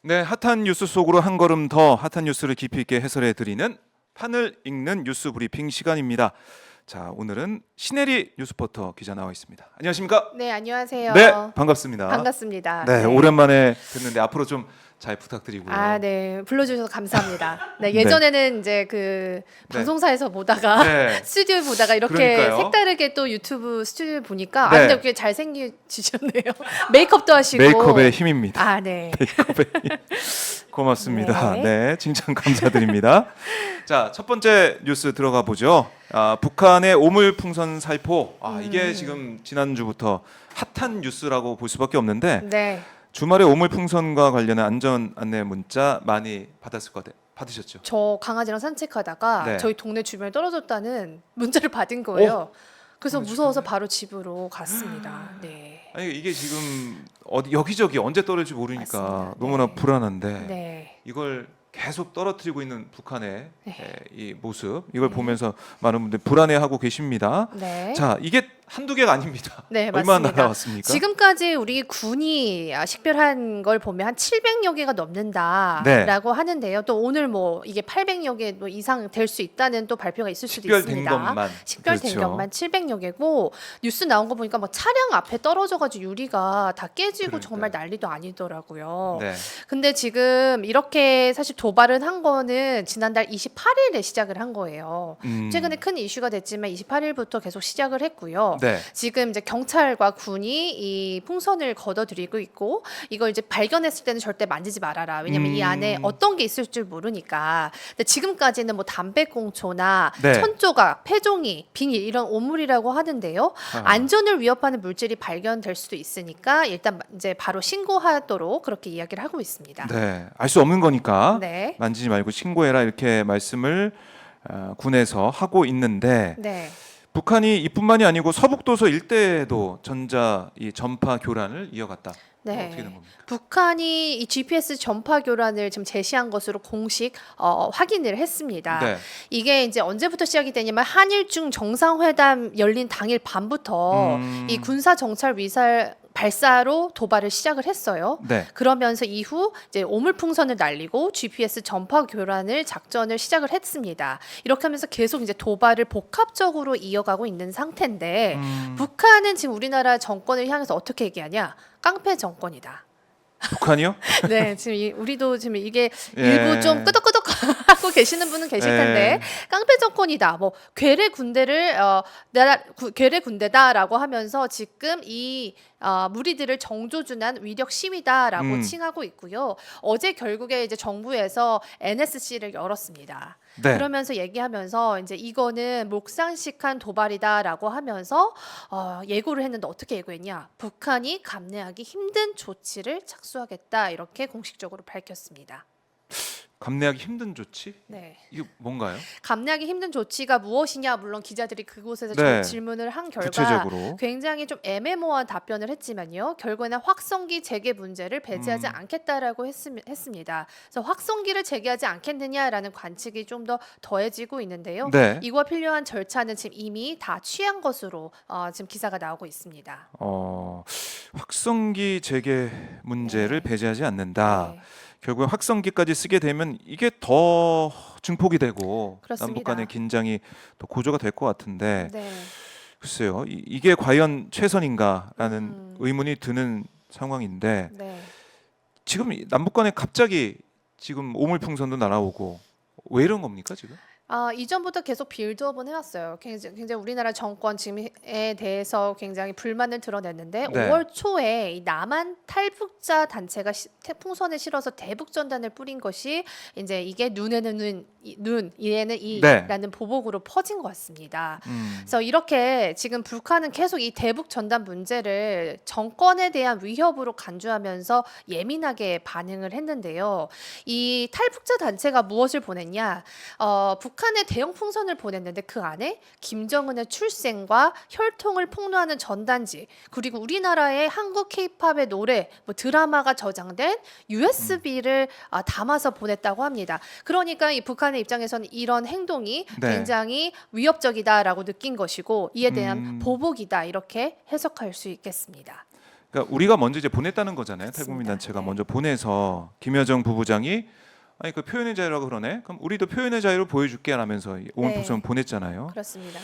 네, 핫한 뉴스 속으로 한 걸음 더 핫한 뉴스를 깊이 있게 해설해 드리는 판을 읽는 뉴스 브리핑 시간입니다. 자, 오늘은 신혜리 뉴스포터 기자 나와 있습니다. 안녕하십니까? 네, 안녕하세요. 네, 반갑습니다. 반갑습니다. 네, 오랜만에 듣는데 앞으로 좀 잘 부탁드리고요. 아, 네. 불러주셔서 감사합니다. 네, 네. 예전에는 이제 그 방송사에서 보다가 네. 스튜디오에 보다가 이렇게 그러니까요. 색다르게 또 유튜브 스튜디오에 보니까 네. 아, 근데 이렇게 잘생기시셨네요. 메이크업도 하시고. 메이크업의 힘입니다. 아, 네. 메이크업의 힘. 고맙습니다. 네. 네, 칭찬 감사드립니다. 자, 첫 번째 뉴스 들어가 보죠. 북한의 오물풍선 살포. 이게 지금 지난주부터 핫한 뉴스라고 볼 수밖에 없는데 네. 주말에 오물풍선과 관련한 안전 안내 문자 많이 받으셨죠? 저 강아지랑 산책하다가 네. 저희 동네 주변에 떨어졌다는 문자를 받은 거예요. 그래서 무서워서 바로 집으로 갔습니다. 네. 아니 이게 지금 어디 여기저기 언제 떨어질지 모르니까 맞습니다. 너무나 네. 불안한데 네. 이걸 계속 떨어뜨리고 있는 북한의 네. 이 모습 이걸 네. 보면서 많은 분들이 불안해하고 계십니다. 네. 자, 이게 한두 개가 아닙니다. 네, 얼마나 맞습니다. 날아왔습니까? 지금까지 우리 군이 식별한 걸 보면 한 700여 개가 넘는다라고 하는데요. 또 오늘 뭐 이게 800여 개 뭐 이상 될 수 있다는 또 발표가 있을 수도 식별된 있습니다. 것만 식별된 그렇죠. 것만 700여 개고 뉴스 나온 거 보니까 뭐 차량 앞에 떨어져가지고 유리가 다 깨지고 그러니까요. 정말 난리도 아니더라고요. 네. 근데 지금 이렇게 사실 도발을 한 거는 지난달 28일에 시작을 한 거예요. 최근에 큰 이슈가 됐지만 28일부터 계속 시작을 했고요. 네. 지금 이제 경찰과 군이 이 풍선을 걷어들이고 있고 이걸 이제 발견했을 때는 절대 만지지 말아라. 왜냐면 이 안에 어떤 게 있을 줄 모르니까. 근데 지금까지는 뭐 담배꽁초나 네. 천조각, 폐종이, 비닐 이런 오물이라고 하는데요. 안전을 위협하는 물질이 발견될 수도 있으니까 일단 이제 바로 신고하도록 그렇게 이야기를 하고 있습니다. 네. 알 수 없는 거니까 네. 만지지 말고 신고해라 이렇게 말씀을 군에서 하고 있는데 네. 북한이 이뿐만이 아니고 서북도서 일대에도 이 전파 교란을 이어갔다. 네. 어떻게 된 겁니까? 북한이 이 GPS 전파 교란을 지금 제시한 것으로 공식 확인을 했습니다. 네. 이게 이제 언제부터 시작이 되냐면 한일중 정상회담 열린 당일 밤부터 이 군사 정찰 미사일 발사로 도발을 시작을 했어요. 네. 그러면서 이후 이제 오물풍선을 날리고 GPS 전파 교란을 작전을 시작을 했습니다. 이렇게 하면서 계속 이제 도발을 복합적으로 이어가고 있는 상태인데 북한은 지금 우리나라 정권을 향해서 어떻게 얘기하냐? 깡패 정권이다. 북한이요? 네, 지금 우리도 지금 이게 예. 일부 좀 끄덕끄덕하고 계시는 분은 계실 텐데 깡패 정권이다. 뭐 괴뢰 군대를 괴뢰 군대다라고 하면서 지금 이 무리들을 정조준한 위력 시위다라고 칭하고 있고요. 어제 결국에 이제 정부에서 NSC를 열었습니다. 네. 그러면서 얘기하면서 이제 이거는 목상식한 도발이다라고 하면서 예고를 했는데 어떻게 예고했냐? 북한이 감내하기 힘든 조치를 착수하겠다 이렇게 공식적으로 밝혔습니다. 감내하기 힘든 조치? 네. 이게 뭔가요? 감내하기 힘든 조치가 무엇이냐? 물론 기자들이 그곳에서 네. 질문을 한 결과 구체적으로. 굉장히 좀 애매모호한 답변을 했지만요. 결국에는 확성기 재개 문제를 배제하지 않겠다라고 했습니다. 그래서 확성기를 재개하지 않겠느냐라는 관측이 좀 더 더해지고 있는데요. 네. 이와 필요한 절차는 지금 이미 다 취한 것으로 지금 기사가 나오고 있습니다. 확성기 재개 문제를 배제하지 않는다. 네. 결국 확성기까지 쓰게 되면 이게 더 증폭이 되고 그렇습니다. 남북 간의 긴장이 더 고조가 될 것 같은데 네. 글쎄요. 이게 과연 최선인가라는 의문이 드는 상황인데 네. 지금 남북 간에 갑자기 지금 오물풍선도 날아오고 왜 이런 겁니까 지금? 이전부터 계속 빌드업은 해왔어요. 굉장히 우리나라 정권 지금에 대해서 굉장히 불만을 드러냈는데 네. 5월 초에 이 남한 탈북자 단체가 풍선에 실어서 대북 전단을 뿌린 것이 이제 이게 눈에는 눈, 이에는 이라는 보복으로 퍼진 것 같습니다. 그래서 이렇게 지금 북한은 계속 이 대북 전단 문제를 정권에 대한 위협으로 간주하면서 예민하게 반응을 했는데요. 이 탈북자 단체가 무엇을 보냈냐? 북한에 대형 풍선을 보냈는데 그 안에 김정은의 출생과 혈통을 폭로하는 전단지 그리고 우리나라의 한국 K-팝의 노래, 뭐 드라마가 저장된 USB를 담아서 보냈다고 합니다. 그러니까 이 북한의 입장에서는 이런 행동이 네. 굉장히 위협적이다라고 느낀 것이고 이에 대한 보복이다 이렇게 해석할 수 있겠습니다. 그러니까 우리가 먼저 이제 보냈다는 거잖아요. 맞습니다. 탈북민 단체가 네. 먼저 보내서 김여정 부부장이 아니 그 표현의 자유라고 그러네. 그럼 우리도 표현의 자유를 보여줄게 하면서 오물풍선 보냈잖아요. 그렇습니다.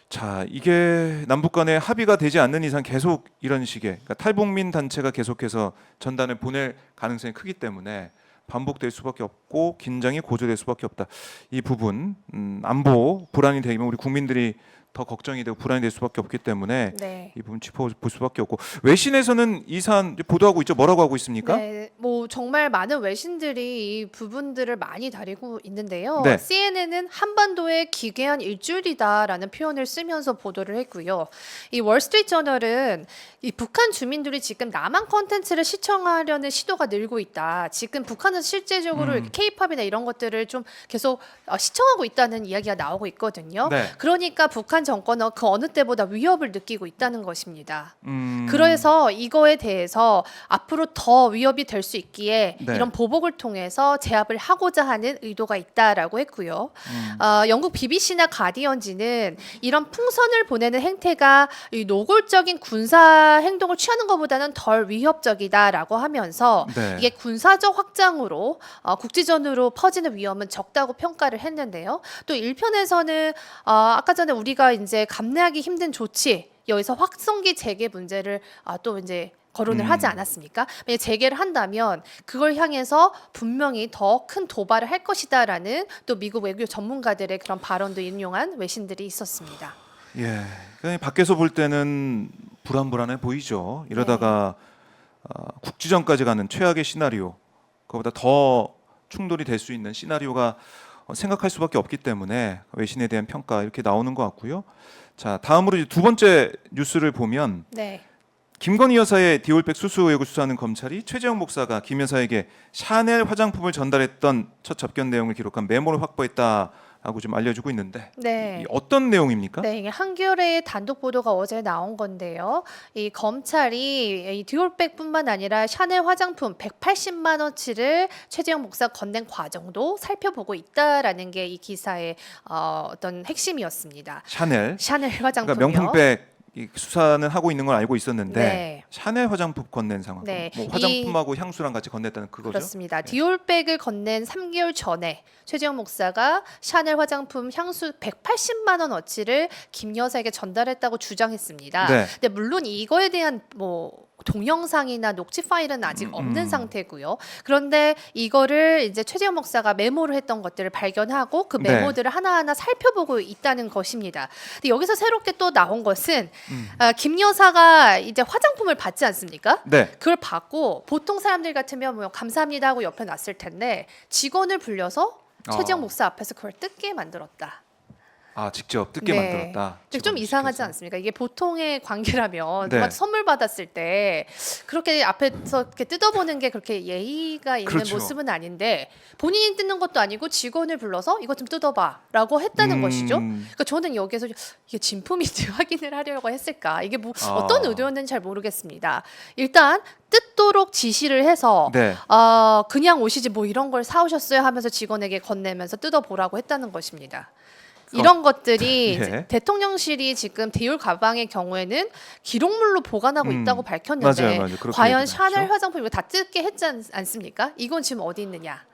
자, 이게 남북 간에 합의가 되지 않는 이상 계속 이런 식의 그러니까 탈북민 단체가 계속해서 전단을 보낼 가능성이 크기 때문에 반복될 수밖에 없고 긴장이 고조될 수밖에 없다. 이 부분 안보 불안이 되면 우리 국민들이 더 걱정이 되고 불안이 될 수밖에 없기 때문에 네. 이 부분 짚어볼 수밖에 없고 외신에서는 이 사안 보도하고 있죠. 뭐라고 하고 있습니까? 네, 뭐 정말 많은 외신들이 이 부분들을 많이 다루고 있는데요. 네. CNN은 한반도의 기괴한 일주일이다라는 표현을 쓰면서 보도를 했고요. 이 월스트리트저널은 이 북한 주민들이 지금 남한 콘텐츠를 시청하려는 시도가 늘고 있다. 지금 북한은 실제적으로 K-팝이나 이런 것들을 좀 계속 시청하고 있다는 이야기가 나오고 있거든요. 네. 그러니까 북한 정권은 그 어느 때보다 위협을 느끼고 있다는 것입니다. 그래서 이거에 대해서 앞으로 더 위협이 될 수 있기에 네. 이런 보복을 통해서 제압을 하고자 하는 의도가 있다라고 했고요. 영국 BBC나 가디언지는 이런 풍선을 보내는 행태가 이 노골적인 군사 행동을 취하는 것보다는 덜 위협적이다라고 하면서 네. 이게 군사적 확장으로 국지전으로 퍼지는 위험은 적다고 평가를 했는데요. 또 1편에서는 아까 전에 우리가 이제 감내하기 힘든 조치 여기서 확성기 재개 문제를 또 이제 거론을 하지 않았습니까? 만약 재개를 한다면 그걸 향해서 분명히 더 큰 도발을 할 것이다라는 또 미국 외교 전문가들의 그런 발언도 인용한 외신들이 있었습니다. 예. 그냥 밖에서 볼 때는 불안불안해 보이죠. 이러다가 국지전까지 가는 최악의 시나리오, 그보다 더 충돌이 될 수 있는 시나리오가 생각할 수밖에 없기 때문에 외신에 대한 평가 이렇게 나오는 것 같고요. 자, 다음으로 이제 두 번째 뉴스를 보면 네. 김건희 여사의 디올백 수수 의혹을 수사하는 검찰이 최재형 목사가 김 여사에게 샤넬 화장품을 전달했던 첫 접견 내용을 기록한 메모를 확보했다라고 좀 알려주고 있는데 네. 이 어떤 내용입니까? 네, 이게 한겨레의 단독 보도가 어제 나온 건데요. 이 검찰이 이 디올백뿐만 아니라 샤넬 화장품 180만 원치를 최재형 목사 건넨 과정도 살펴보고 있다라는 게 이 기사의 어떤 핵심이었습니다. 샤넬. 샤넬 화장품이요. 그러니까 명품백 이 수사는 하고 있는 걸 알고 있었는데 네. 샤넬 화장품 건넨 상황. 네. 뭐 화장품하고 향수랑 같이 건넸다는 그거죠? 그렇습니다. 디올백을 건넨 3개월 전에 최재형 목사가 샤넬 화장품 향수 180만 원어치를 김 여사에게 전달했다고 주장했습니다. 네. 근데 물론 이거에 대한 뭐 동영상이나 녹취 파일은 아직 없는 상태고요. 그런데 이거를 이제 최재형 목사가 메모를 했던 것들을 발견하고 그 네. 메모들을 하나하나 살펴보고 있다는 것입니다. 근데 여기서 새롭게 또 나온 것은 김 여사가 이제 화장품을 받지 않습니까? 네. 그걸 받고 보통 사람들 같으면 뭐 감사합니다 하고 옆에 놨을 텐데 직원을 불려서 최재형 목사 앞에서 그걸 뜯게 만들었다. 아, 직접 뜯게 만들었다. 좀 직원을 이상하지 시켜서. 않습니까? 이게 보통의 관계라면 네. 누가 선물 받았을 때 그렇게 앞에서 이렇게 뜯어보는 게 그렇게 예의가 있는 그렇죠. 모습은 아닌데 본인이 뜯는 것도 아니고 직원을 불러서 이것 좀 뜯어봐라고 했다는 것이죠. 그러니까 저는 여기서 이게 진품인지 확인을 하려고 했을까? 이게 뭐 어떤 의도였는지 잘 모르겠습니다. 일단 뜯도록 지시를 해서 네. 그냥 오시지 뭐 이런 걸 사오셨어요 하면서 직원에게 건네면서 뜯어보라고 했다는 것입니다. 이런 것들이 예. 이제 대통령실이 지금 디올 가방의 경우에는 기록물로 보관하고 있다고 밝혔는데 맞아요, 맞아요. 그렇게 과연 얘기 샤넬 나왔죠. 화장품 이거 다 뜯게 했지 않습니까? 이건 지금 어디 있느냐?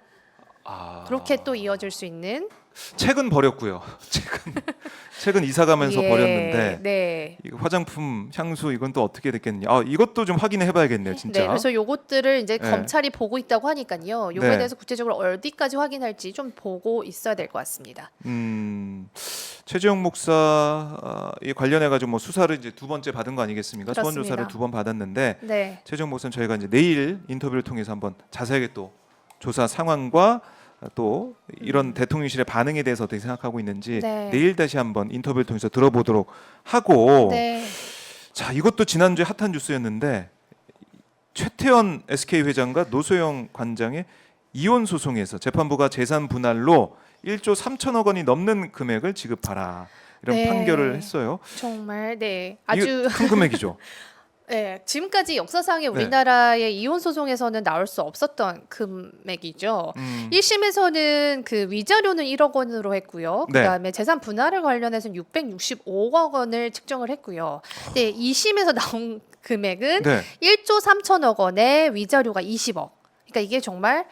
그렇게 또 이어질 수 있는 책은 버렸고요. 책은 이사 가면서 예, 버렸는데 네. 이거 화장품, 향수 이건 또 어떻게 됐겠냐? 이것도 좀 확인해 봐야겠네요, 진짜. 네, 그래서 요것들을 이제 네. 검찰이 보고 있다고 하니까요. 요거에 네. 대해서 구체적으로 어디까지 확인할지 좀 보고 있어야 될 것 같습니다. 최재형 목사에 관련해 가지고 뭐 수사를 이제 두 번째 받은 거 아니겠습니까? 소원 그렇습니다. 조사를 두 번 받았는데 네. 최재형 목사는 저희가 이제 내일 인터뷰를 통해서 한번 자세하게 또 조사 상황과 또 이런 대통령실의 반응에 대해서 어떻게 생각하고 있는지 네. 내일 다시 한번 인터뷰를 통해서 들어보도록 하고 네. 자, 이것도 지난주에 핫한 뉴스였는데 최태원 SK 회장과 노소영 관장의 이혼 소송에서 재판부가 재산 분할로 1조 3천억 원이 넘는 금액을 지급하라 이런 네. 판결을 했어요. 정말 네. 이거 아주 큰 금액이죠. 네, 지금까지 역사상에 네. 우리나라의 이혼 소송에서는 나올 수 없었던 금액이죠. 1심에서는 그 위자료는 1억 원으로 했고요. 네. 그다음에 재산 분할을 관련해서는 665억 원을 측정을 했고요. 근데 2심에서 나온 금액은 네. 1조 3천억 원에 위자료가 20억. 그러니까 이게 정말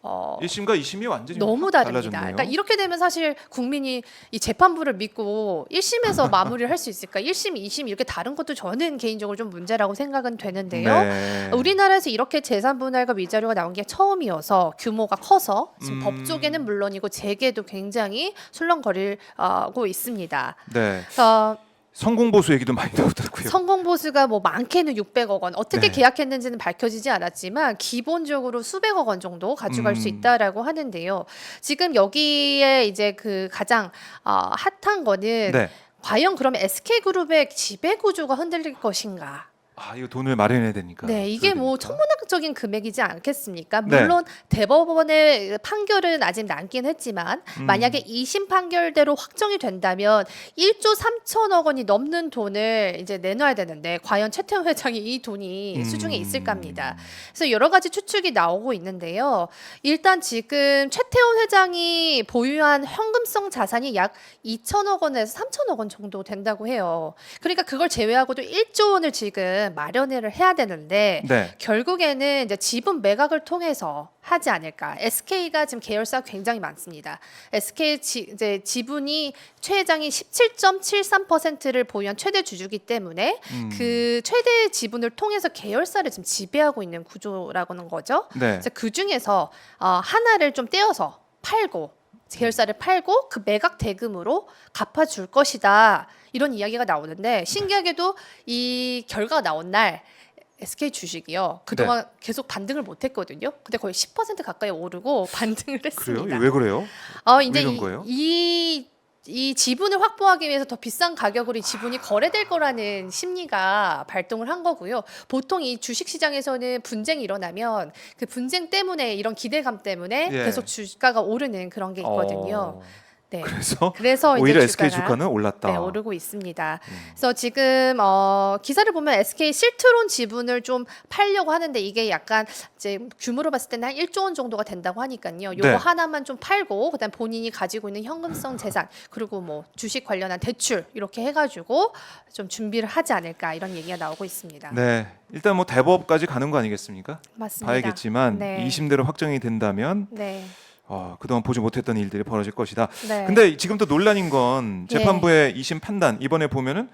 1심과 2심이 완전히 너무 확 다릅니다. 달라졌네요. 그러니까 이렇게 되면 사실 국민이 이 재판부를 믿고 1심에서 마무리를 할 수 있을까? 1심, 2심 이렇게 다른 것도 저는 개인적으로 좀 문제라고 생각은 되는데요. 네. 우리나라에서 이렇게 재산 분할과 위자료가 나온 게 처음이어서 규모가 커서 지금 법 쪽에는 물론이고 재계도 굉장히 술렁거리고 있습니다. 네. 어, 성공보수 얘기도 많이 나오더라고요. 성공 보수가 뭐 많게는 600억 원 어떻게 네. 계약했는지는 밝혀지지 않았지만 기본적으로 수백억 원 정도 가져갈 수 있다라고 하는데요. 지금 여기에 이제 그 가장 핫한 거는 네. 과연 그러면 SK그룹의 지배 구조가 흔들릴 것인가? 아, 이거 돈을 마련해야 되니까. 네, 이게 그래야 뭐 되니까. 천문학적인 금액이지 않겠습니까? 네. 물론 대법원의 판결은 아직 남긴 했지만 만약에 2심 판결대로 확정이 된다면 1조 3천억 원이 넘는 돈을 이제 내놔야 되는데 과연 최태원 회장이 이 돈이 수중에 있을까 합니다. 그래서 여러 가지 추측이 나오고 있는데요. 일단 지금 최태원 회장이 보유한 현금성 자산이 약 2천억 원에서 3천억 원 정도 된다고 해요. 그러니까 그걸 제외하고도 1조 원을 지금 마련을 해야 되는데 네. 결국에는 이제 지분 매각을 통해서 하지 않을까. SK가 지금 계열사가 굉장히 많습니다. SK 이제 지분이 최 회장이 17.73%를 보유한 최대 주주기 때문에 그 최대 지분을 통해서 계열사를 지금 지배하고 있는 구조라고는 거죠. 네. 그래서 그 중에서 하나를 좀 떼어서 팔고 계열사를 팔고 그 매각 대금으로 갚아줄 것이다. 이런 이야기가 나오는데 신기하게도 이 결과가 나온 날 SK 주식이요. 그동안 계속 반등을 못했거든요. 근데 거의 10% 가까이 오르고 반등을 했습니다. 그래요? 왜 그래요? 이제 왜 이런 거예요? 이 지분을 확보하기 위해서 더 비싼 가격으로 이 지분이 거래될 거라는 심리가 발동을 한 거고요. 보통 이 주식 시장에서는 분쟁이 일어나면 그 분쟁 때문에 이런 기대감 때문에 예. 계속 주가가 오르는 그런 게 있거든요. 네. 그래서 이제 오히려 SK 주가가 주가는 올랐다. 네, 오르고 있습니다. 그래서 지금 기사를 보면 SK 실트론 지분을 좀 팔려고 하는데 이게 약간 이제 규모로 봤을 때는 한 1조 원 정도가 된다고 하니까요. 요거 네. 하나만 좀 팔고 그다음 본인이 가지고 있는 현금성 재산 그리고 뭐 주식 관련한 대출 이렇게 해가지고 좀 준비를 하지 않을까 이런 얘기가 나오고 있습니다. 네. 일단 뭐 대법까지 가는 거 아니겠습니까? 맞습니다. 봐야겠지만 네. 2심대로 확정이 된다면 네. 그동안 보지 못했던 일들이 벌어질 것이다. 네. 근데 지금 또 논란인 건 예. 재판부의 2심 판단 이번에 보면은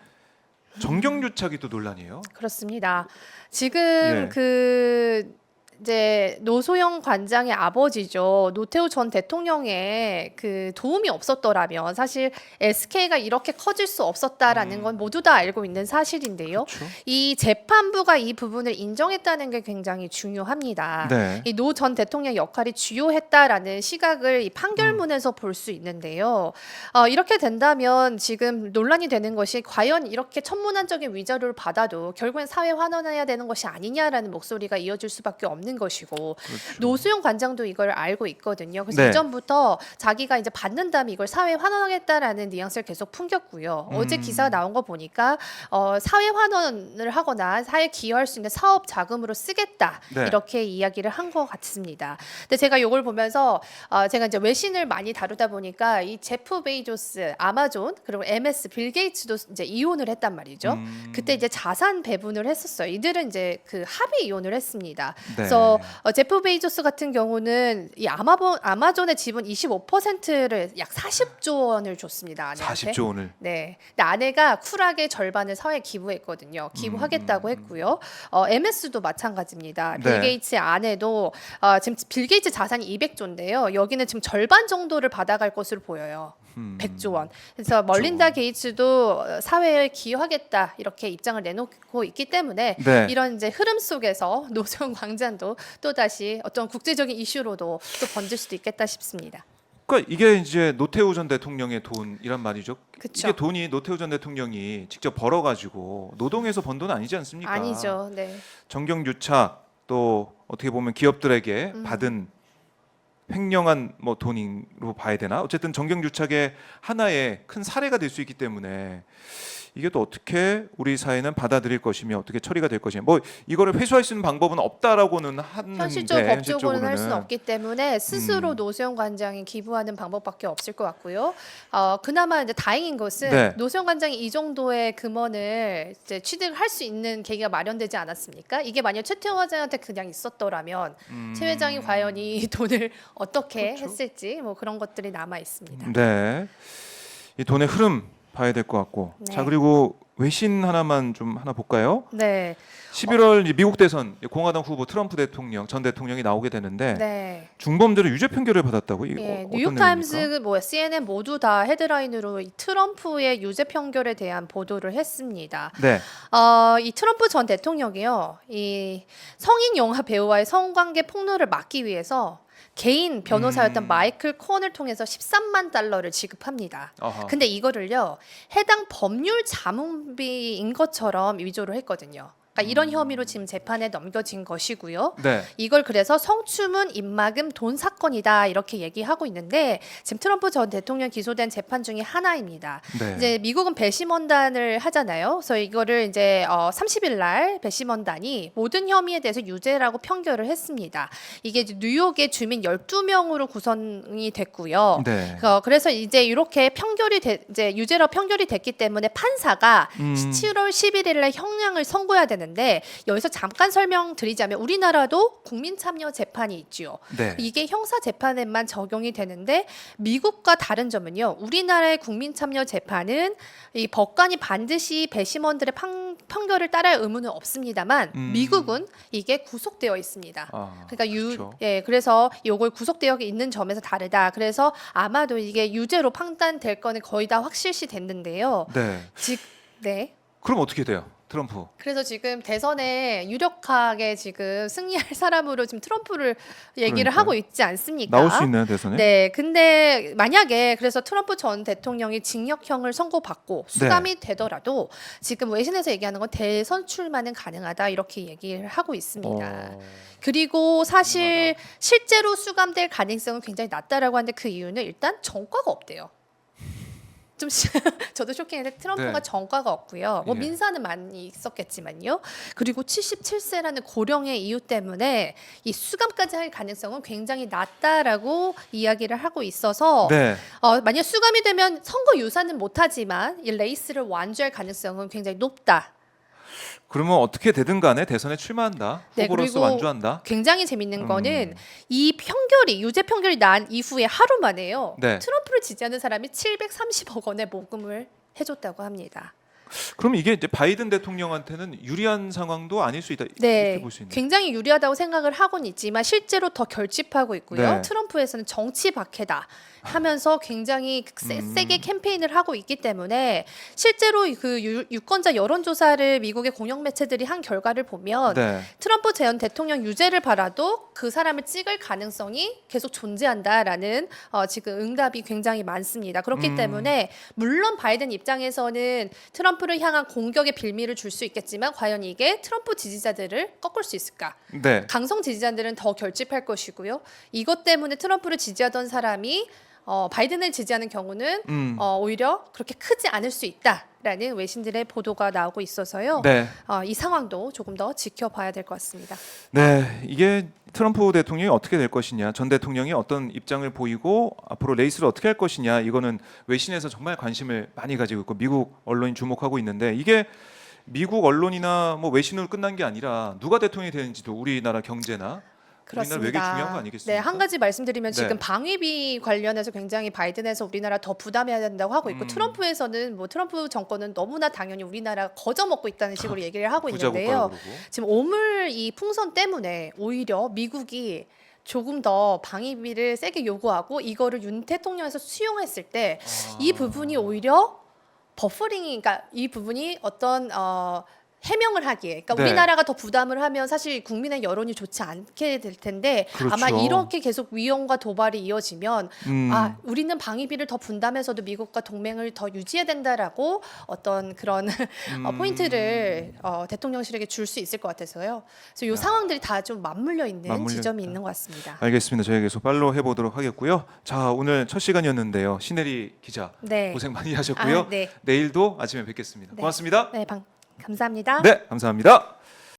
정경유착이 또 논란이에요. 그렇습니다. 지금 예. 그 이제 노소영 관장의 아버지죠. 노태우 전 대통령의 그 도움이 없었더라면 사실 SK가 이렇게 커질 수 없었다라는 건 모두 다 알고 있는 사실인데요. 그렇죠. 이 재판부가 이 부분을 인정했다는 게 굉장히 중요합니다. 네. 이 노 전 대통령 역할이 주요했다라는 시각을 이 판결문에서 볼 수 있는데요. 이렇게 된다면 지금 논란이 되는 것이 과연 이렇게 천문학적인 위자료를 받아도 결국엔 사회 환원해야 되는 것이 아니냐라는 목소리가 이어질 수밖에 없는 것이고 그렇죠. 노수용 관장도 이걸 알고 있거든요. 그래서 네. 이전부터 자기가 이제 받는 다음에 이걸 사회 환원하겠다라는 뉘앙스를 계속 풍겼고요. 어제 기사가 나온 거 보니까 사회 환원을 하거나 사회에 기여할 수 있는 사업 자금으로 쓰겠다 네. 이렇게 이야기를 한 것 같습니다. 근데 제가 이걸 보면서 제가 이제 외신을 많이 다루다 보니까 이 제프 베이조스, 아마존 그리고 MS, 빌 게이츠도 이제 이혼을 했단 말이죠. 그때 이제 자산 배분을 했었어요. 이들은 이제 그 합의 이혼을 했습니다. 네. 그래서 제프 베이조스 같은 경우는 이 아마존의 지분 25%를 약 40조 원을 줬습니다. 아내한테. 40조 원을. 네. 근데 아내가 쿨하게 절반을 사회에 기부했거든요. 기부하겠다고 했고요. MS도 마찬가지입니다. 빌 네. 게이츠의 아내도 지금 빌 게이츠 자산이 200조인데요. 여기는 지금 절반 정도를 받아갈 것으로 보여요. 100조 원. 그래서 멀린다 게이츠도 사회에 기여하겠다 이렇게 입장을 내놓고 있기 때문에 네. 이런 이제 흐름 속에서 노소영 광장도 또 다시 어떤 국제적인 이슈로도 또 번질 수도 있겠다 싶습니다. 그러니까 이게 이제 노태우 전 대통령의 돈이란 말이죠. 그쵸. 이게 돈이 노태우 전 대통령이 직접 벌어가지고 노동에서 번 돈 아니지 않습니까? 아니죠. 네. 정경유착 또 어떻게 보면 기업들에게 받은 횡령한 뭐 돈으로 봐야 되나? 어쨌든 정경유착의 하나의 큰 사례가 될 수 있기 때문에 이게 또 어떻게 우리 사회는 받아들일 것이며 어떻게 처리가 될 것이며 뭐 이거를 회수할 수 있는 방법은 없다라고는 하는데 현실적으로 법적으로는 할 수는 현실적으로는 없기 때문에 스스로 노수영 관장이 기부하는 방법밖에 없을 것 같고요. 그나마 이제 다행인 것은 네. 노수영 관장이 이 정도의 금원을 이제 취득할 수 있는 계기가 마련되지 않았습니까? 이게 만약 최태원 회장한테 그냥 있었더라면 최 회장이 과연 이 돈을 어떻게 그렇죠. 했을지 뭐 그런 것들이 남아 있습니다. 네. 이 돈의 흐름 봐야 될 것 같고. 네. 자, 그리고 외신 하나만 좀 하나 볼까요? 네, 11월 이제 미국 대선 공화당 후보 트럼프 대통령 전 대통령이 나오게 되는데 네. 중범죄로 유죄 판결을 받았다고. 이거 예, 어떤 뉴욕 내용입니까? 타임스, 뭐 CNN 모두 다 헤드라인으로 이 트럼프의 유죄 판결에 대한 보도를 했습니다. 네. 이 트럼프 전 대통령이요, 이 성인 영화 배우와의 성관계 폭로를 막기 위해서 개인 변호사였던 마이클 코언을 통해서 13만 달러를 지급합니다. 아하. 근데 이거를요, 해당 법률 자문비인 것처럼 위조를 했거든요. 그러니까 이런 혐의로 지금 재판에 넘겨진 것이고요. 네. 이걸 그래서 성추문, 입막음, 돈 사건이다 이렇게 얘기하고 있는데 지금 트럼프 전 대통령 기소된 재판 중에 하나입니다. 네. 이제 미국은 배심원단을 하잖아요. 그래서 이거를 이제 30일 날 배심원단이 모든 혐의에 대해서 유죄라고 판결을 했습니다. 이게 이제 뉴욕의 주민 12명으로 구성이 됐고요. 네. 그래서 이제 이렇게 이제 유죄로 판결이 됐기 때문에 판사가 7월 11일에 형량을 선고해야 되는데 여기서 잠깐 설명드리자면 우리나라도 국민참여 재판이 있죠. 네. 이게 형사 재판에만 적용이 되는데 미국과 다른 점은요. 우리나라의 국민참여 재판은 이 법관이 반드시 배심원들의 판결을 따를 의무는 없습니다만 미국은 이게 구속되어 있습니다. 그러니까 그렇죠. 그래서 이걸 구속되어 있는 점에서 다르다. 그래서 아마도 이게 유죄로 판단될 거는 거의 다 확실시 됐는데요. 네. 네. 그럼 어떻게 돼요? 트럼프. 그래서 지금 대선에 유력하게 지금 승리할 사람으로 지금 트럼프를 얘기를 그러니까요. 하고 있지 않습니까? 나올 수 있나요, 대선에? 네, 근데 만약에 그래서 트럼프 전 대통령이 징역형을 선고받고 수감이 되더라도 지금 외신에서 얘기하는 건 대선 출마는 가능하다 이렇게 얘기를 하고 있습니다. 그리고 사실 실제로 수감될 가능성은 굉장히 낮다라고 하는데 그 이유는 일단 전과가 없대요. 좀 저도 쇼킹했는데 트럼프가 네. 전과가 없고요. 뭐 예. 민사는 많이 있었겠지만요. 그리고 77세라는 고령의 이유 때문에 이 수감까지 할 가능성은 굉장히 낮다라고 이야기를 하고 있어서 네. 만약 수감이 되면 선거 유사는 못하지만 이 레이스를 완주할 가능성은 굉장히 높다. 그러면 어떻게 되든 간에 대선에 출마한다. 네, 후보로서 그리고 완주한다. 굉장히 재밌는 거는 이 유죄 판결이 난 이후에 하루 만에요. 네. 트럼프를 지지하는 사람이 730억 원의 모금을 해줬다고 합니다. 그럼 이게 이제 바이든 대통령한테는 유리한 상황도 아닐 수 있다. 네, 이렇게 볼 수 있는. 굉장히 유리하다고 생각을 하고는 있지만 실제로 더 결집하고 있고요. 네. 트럼프에서는 정치 박해다 하면서 굉장히 세게 캠페인을 하고 있기 때문에 실제로 그 유권자 여론조사를 미국의 공영 매체들이 한 결과를 보면 네. 트럼프 전 대통령 유죄를 받아도 그 사람을 찍을 가능성이 계속 존재한다라는 지금 응답이 굉장히 많습니다. 그렇기 때문에 물론 바이든 입장에서는 트럼프를 향한 공격의 빌미를 줄 수 있겠지만 과연 이게 트럼프 지지자들을 꺾을 수 있을까? 네. 강성 지지자들은 더 결집할 것이고요. 이것 때문에 트럼프를 지지하던 사람이 바이든을 지지하는 경우는 오히려 그렇게 크지 않을 수 있다라는 외신들의 보도가 나오고 있어서요. 네. 이 상황도 조금 더 지켜봐야 될 것 같습니다. 네. 이게 트럼프 대통령이 어떻게 될 것이냐, 전 대통령이 어떤 입장을 보이고 앞으로 레이스를 어떻게 할 것이냐, 이거는 외신에서 정말 관심을 많이 가지고 있고 미국 언론이 주목하고 있는데 이게 미국 언론이나 뭐 외신으로 끝난 게 아니라 누가 대통령이 되는지도 우리나라 경제나 우리나라 외교 중요한 거 아니겠습니까? 네, 한 가지 말씀드리면 지금 네. 방위비 관련해서 굉장히 바이든에서 우리나라 더 부담해야 된다고 하고 있고 트럼프에서는 뭐 트럼프 정권은 너무나 당연히 우리나라 거저먹고 있다는 식으로 얘기를 하고 부자 있는데요. 국가로 그러고. 지금 오물 이 풍선 때문에 오히려 미국이 조금 더 방위비를 세게 요구하고 이거를 윤 대통령에서 수용했을 때 이 부분이 오히려 버퍼링이, 그러니까 이 부분이 어떤 해명을 하기에, 그러니까 네. 우리나라가 더 부담을 하면 사실 국민의 여론이 좋지 않게 될 텐데 그렇죠. 아마 이렇게 계속 위험과 도발이 이어지면 음. 우리는 방위비를 더 분담해서도 미국과 동맹을 더 유지해야 된다라고 어떤 그런 포인트를 대통령실에게 줄 수 있을 것 같아서요. 그래서 이 상황들이 다 좀 맞물려 있는 지점이 있는 것 같습니다. 알겠습니다. 저희 계속 팔로우 해보도록 하겠고요. 자, 오늘 첫 시간이었는데요. 신혜리 기자 네. 고생 많이 하셨고요. 네. 내일도 아침에 뵙겠습니다. 네. 고맙습니다. 네, 감사합니다. 네, 감사합니다.